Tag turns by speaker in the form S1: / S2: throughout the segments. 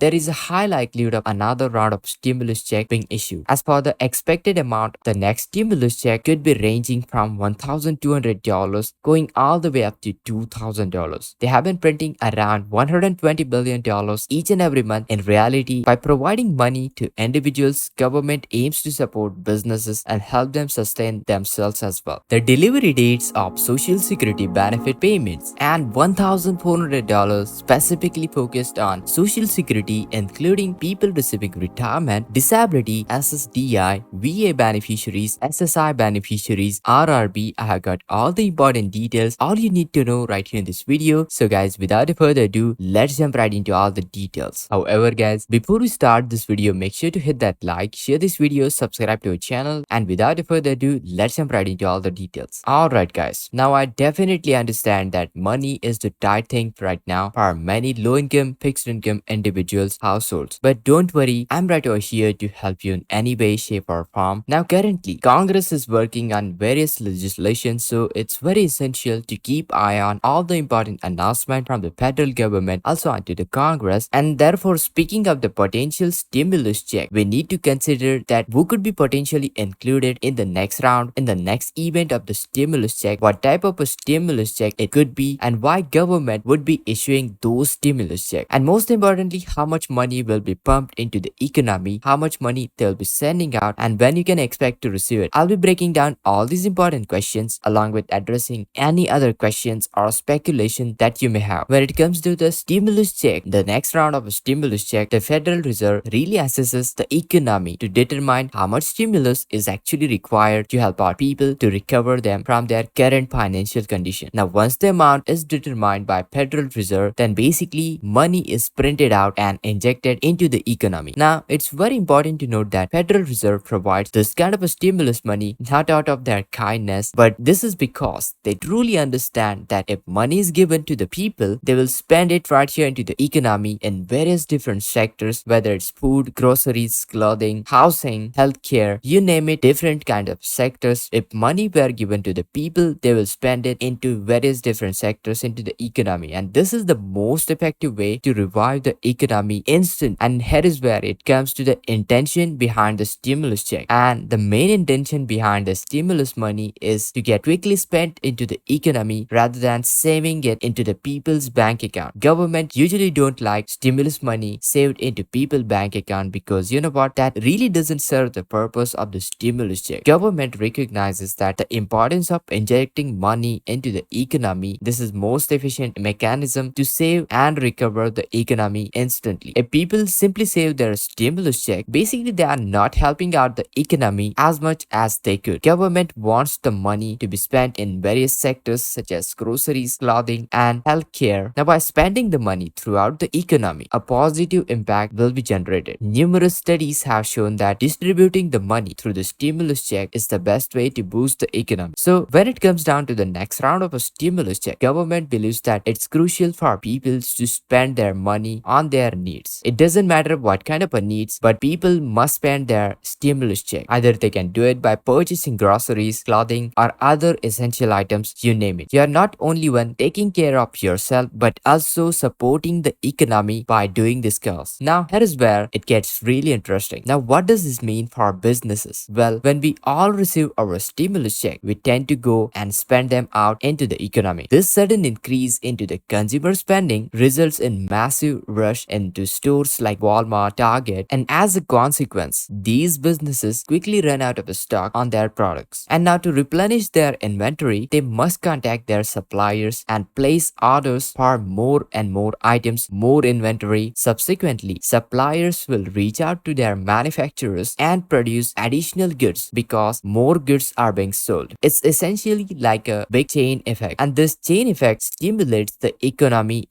S1: there is a high likelihood of another round of stimulus check being issued. As for the expected amount, the next stimulus check could be ranging from $1,200 going all the way up to $2,000. They have been printing around $120 billion each and every month. In reality, by providing money to individuals, government aims to support businesses and help them sustain themselves as well. The delivery dates of Social Security benefit payments and $1,400 specifically focused on Social Security, including people receiving retirement, disability, SSDI, VA beneficiaries, SSI beneficiaries, RRB. I have got all the important details, all you need to know right here in this video. So guys, without further ado, let's jump right into all the details. However guys, before we start this video, make sure to hit that like, share this video, subscribe to our channel, and without further ado, let's jump right into all the details. Alright guys, now I definitely understand that money is the tight thing right now for many low income, fixed income individuals, households. But don't worry, I'm right over here to help you in any way, shape or form. Now currently, Congress is working on various legislation, so it's very essential to keep eye on all the important announcements from the federal government also onto the Congress. And therefore, speaking of the potential stimulus check, we need to consider that who could be potentially included in the next round, in the next event of the stimulus check, what type of a stimulus check it could be, and why government would be issuing those stimulus checks. And most importantly, how much money will be pumped into the economy, how much money they'll be sending out, and when you can expect to receive it. I'll be breaking down all these important questions along with addressing any other questions or speculation that you may have. When it comes to the stimulus check, the next round of a stimulus check, the Federal Reserve really assesses the economy to determine how much stimulus is actually required to help our people to recover them from their current financial condition. Now, once the amount is determined by Federal Reserve, then basically money is printed out and injected into the economy. Now, it's very important to note that Federal Reserve provides this kind of a stimulus money not out of their kindness, but this is because they truly understand that if money is given to the people, they will spend it right here into the economy in various different sectors, whether it's food, groceries, clothing, housing, healthcare, you name it, different kind of sectors. If money were given to the people, they will spend it into various different sectors into the economy, and this is the most effective way to revive the economy instant. And here is where it comes to the intention behind the stimulus check. And the main intention behind the stimulus money is to get quickly spent into the economy rather than saving it into the people's bank account. Government usually don't like stimulus money saved into people's bank account because you know what, that really doesn't serve the purpose of the stimulus check. Government recognizes that the importance of injecting money into the economy, this is most efficient mechanism to save and recover the economy instantly. If people simply save their stimulus check, basically they are not helping out the economy as much as they could. Government wants the money to be spent in various sectors such as groceries, clothing, and healthcare. Now, by spending the money throughout the economy, a positive impact will be generated. Numerous studies have shown that distributing the money through the stimulus check is the best way to boost the economy. So, when it comes down to the next round of a stimulus check, government believes that it's crucial for people to spend their money on their needs. It doesn't matter what kind of a needs, but people must spend their stimulus check. Either they can do it by purchasing groceries, clothing, or other essential items, you name it. You are not only one taking care of yourself, but also supporting the economy by doing this cause. Now, here is where it gets really interesting. Now, what does this mean for businesses? Well, when we all receive our stimulus check, we tend to go and spend them out into the economy. This sudden increase into the consumer spending results in massive rush into stores like Walmart, Target, and as a consequence, these businesses quickly run out of stock on their products. And now to replenish their inventory, they must contact their suppliers and place orders for more and more items, more inventory. Subsequently, suppliers will reach out to their manufacturers and produce additional goods because more goods are being sold. It's essentially like a big chain effect, and this chain effect stimulates the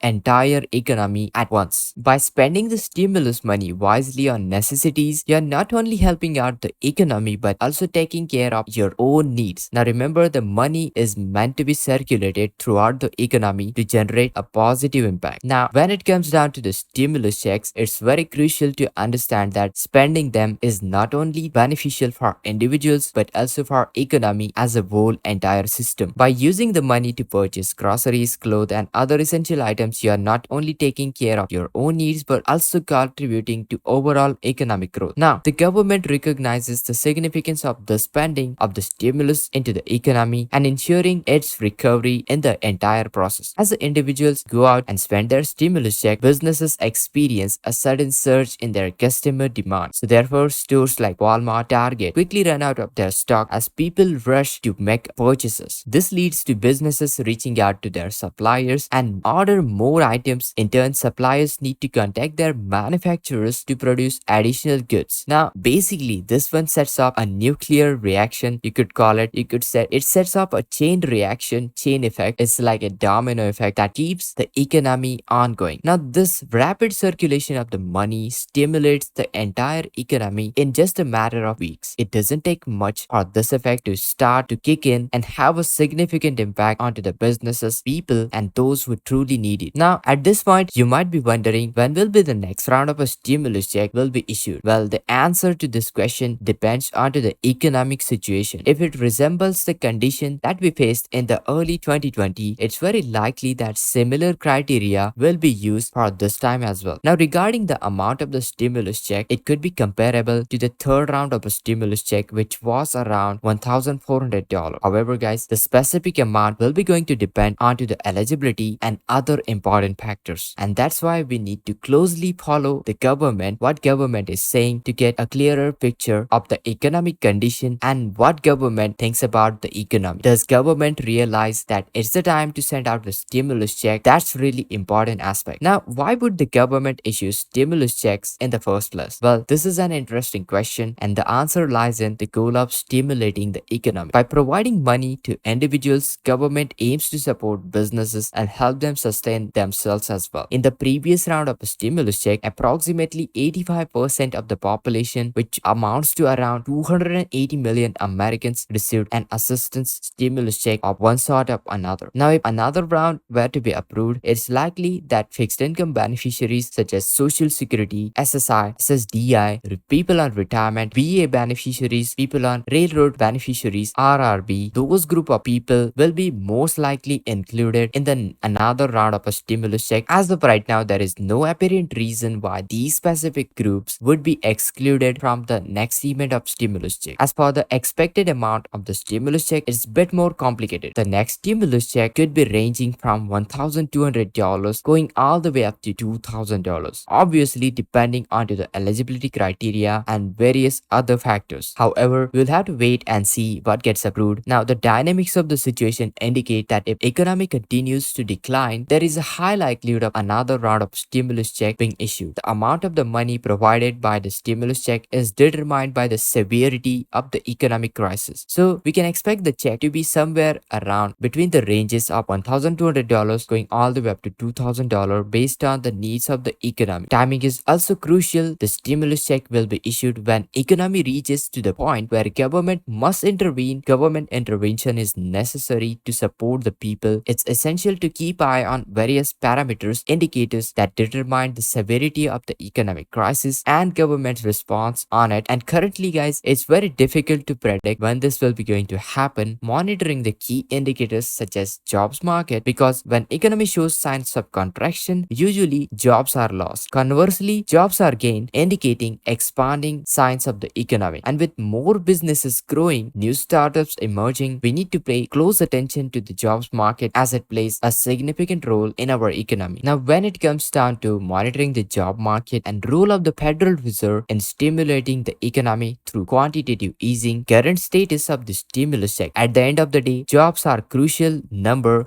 S1: entire economy at once. By spending the stimulus money wisely on necessities, you're not only helping out the economy but also taking care of your own needs. Now remember, the money is meant to be circulated throughout the economy to generate a positive impact. Now, when it comes down to the stimulus checks, it's very crucial to understand that spending them is not only beneficial for individuals but also for economy as a whole entire system. By using the money to purchase groceries, clothes, and other essential items, you are not only taking care of your own needs countries but also contributing to overall economic growth. Now, the government recognizes the significance of the spending of the stimulus into the economy and ensuring its recovery in the entire process. As the individuals go out and spend their stimulus check, businesses experience a sudden surge in their customer demand. So therefore, stores like Walmart, Target quickly run out of their stock as people rush to make purchases. This leads to businesses reaching out to their suppliers and order more items. In turn, suppliers need to contact their manufacturers to produce additional goods. Now, basically, this one sets up a nuclear reaction, you could call it. You could say it sets up a chain reaction, chain effect. It's like a domino effect that keeps the economy ongoing. Now, this rapid circulation of the money stimulates the entire economy in just a matter of weeks. It doesn't take much for this effect to start to kick in and have a significant impact onto the businesses, people, and those who truly need it. Now, at this point, you might be wondering, when will be the next round of a stimulus check will be issued? Well, the answer to this question depends on the economic situation. If it resembles the condition that we faced in the early 2020, it's very likely that similar criteria will be used for this time as well. Now, regarding the amount of the stimulus check, it could be comparable to the third round of a stimulus check, which was around $1,400. However, guys, the specific amount will be going to depend on to the eligibility and other important factors. And that's why we need to closely follow the government, what government is saying, to get a clearer picture of the economic condition and what government thinks about the economy. Does government realize that it's the time to send out the stimulus check? That's really important aspect. Now, why would the government issue stimulus checks in the first place? Well, this is an interesting question, and the answer lies in the goal of stimulating the economy. By providing money to individuals, government aims to support businesses and help them sustain themselves as well. In the previous round of a stimulus check, approximately 85% of the population, which amounts to around 280 million Americans, received an assistance stimulus check of one sort or another. Now, if another round were to be approved, it's likely that fixed income beneficiaries such as Social Security, SSI, SSDI, people on retirement, VA beneficiaries, people on railroad beneficiaries, RRB, those group of people will be most likely included in the another round of a stimulus check. As of right now, there is no apparent reason why these specific groups would be excluded from the next event of stimulus check. As for the expected amount of the stimulus check, it's a bit more complicated. The next stimulus check could be ranging from $1,200 going all the way up to $2,000, obviously depending on to the eligibility criteria and various other factors. However, we'll have to wait and see what gets approved. Now, the dynamics of the situation indicate that if economy continues to decline, there is a high likelihood of another round of stimulus check being issued. The amount of the money provided by the stimulus check is determined by the severity of the economic crisis. So we can expect the check to be somewhere around between the ranges of $1,200 going all the way up to $2,000 based on the needs of the economy. Timing is also crucial. The stimulus check will be issued when economy reaches to the point where government must intervene. Government intervention is necessary to support the people. It's essential to keep eye on various parameters, indicators that determine the severity of the economic crisis and government's response on it. And currently, guys, it's very difficult to predict when this will be going to happen. Monitoring the key indicators such as jobs market, because when economy shows signs of contraction, usually jobs are lost. Conversely, jobs are gained, indicating expanding signs of the economy. And with more businesses growing, new startups emerging, we need to pay close attention to the jobs market as it plays a significant role in our economy. Now, when it comes down to monitoring the job market and role of the Federal Reserve in stimulating the economy through quantitative easing, current status of the stimulus check. At the end of the day, jobs are crucial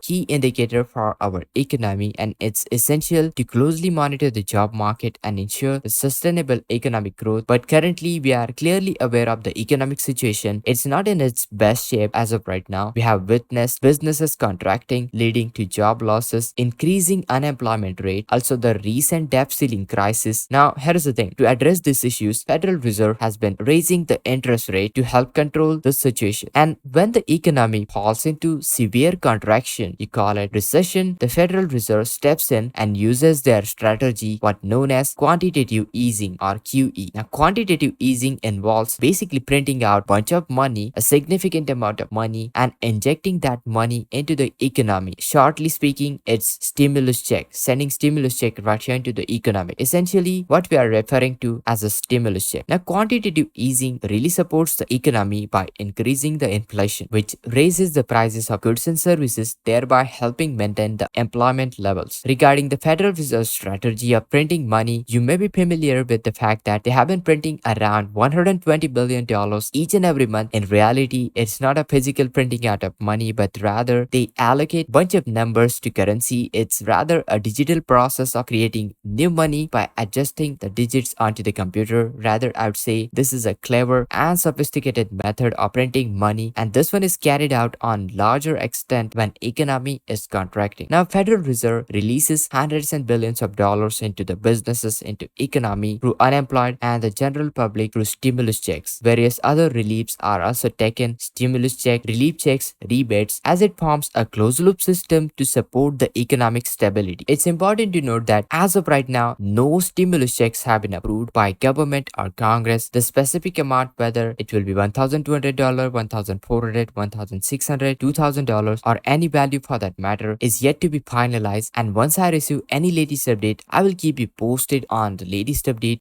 S1: key indicator for our economy, and it's essential to closely monitor the job market and ensure the sustainable economic growth. But currently, we are clearly aware of the economic situation. It's not in its best shape as of right now. We have witnessed businesses contracting, leading to job losses, increasing unemployment rate, also the recent debt ceiling crisis. Now, here's the thing. To address these issues, Federal Reserve has been raising the interest rate to help control the situation. And when the economy falls into severe contraction, you call it recession, the Federal Reserve steps in and uses their strategy, what known as quantitative easing or QE. Now, quantitative easing involves basically printing out a bunch of money, a significant amount of money, and injecting that money into the economy. Shortly speaking, it's stimulus check, sending stimulus check right here into the economy. Essentially, what we are referring to as a stimulus check. Now, quantitative easing really supports the economy by increasing the inflation, which raises the prices of goods and services, thereby helping maintain the employment levels. Regarding the Federal Reserve's strategy of printing money, you may be familiar with the fact that they have been printing around $120 billion each and every month. In reality, it's not a physical printing out of money, but rather they allocate bunch of numbers to currency. It's rather a digital process of creating new money by adjusting the digits onto the computer. Rather, I would say this is a clever and sophisticated method of printing money, and this one is carried out on larger extent when economy is contracting. Now, Federal Reserve releases hundreds and billions of dollars into the businesses, into economy through unemployed and the general public through stimulus checks. Various other reliefs are also taken: stimulus check, relief checks, rebates, as it forms a closed loop system to support the economic stability. It's important to note that as of right now, no stimulus checks have been approved by government or Congress. The specific amount, whether it will be $1,200, $1,400, $1,600, $2,000, or any value for that matter, is yet to be finalized. And once I receive any latest update, I will keep you posted on the latest update.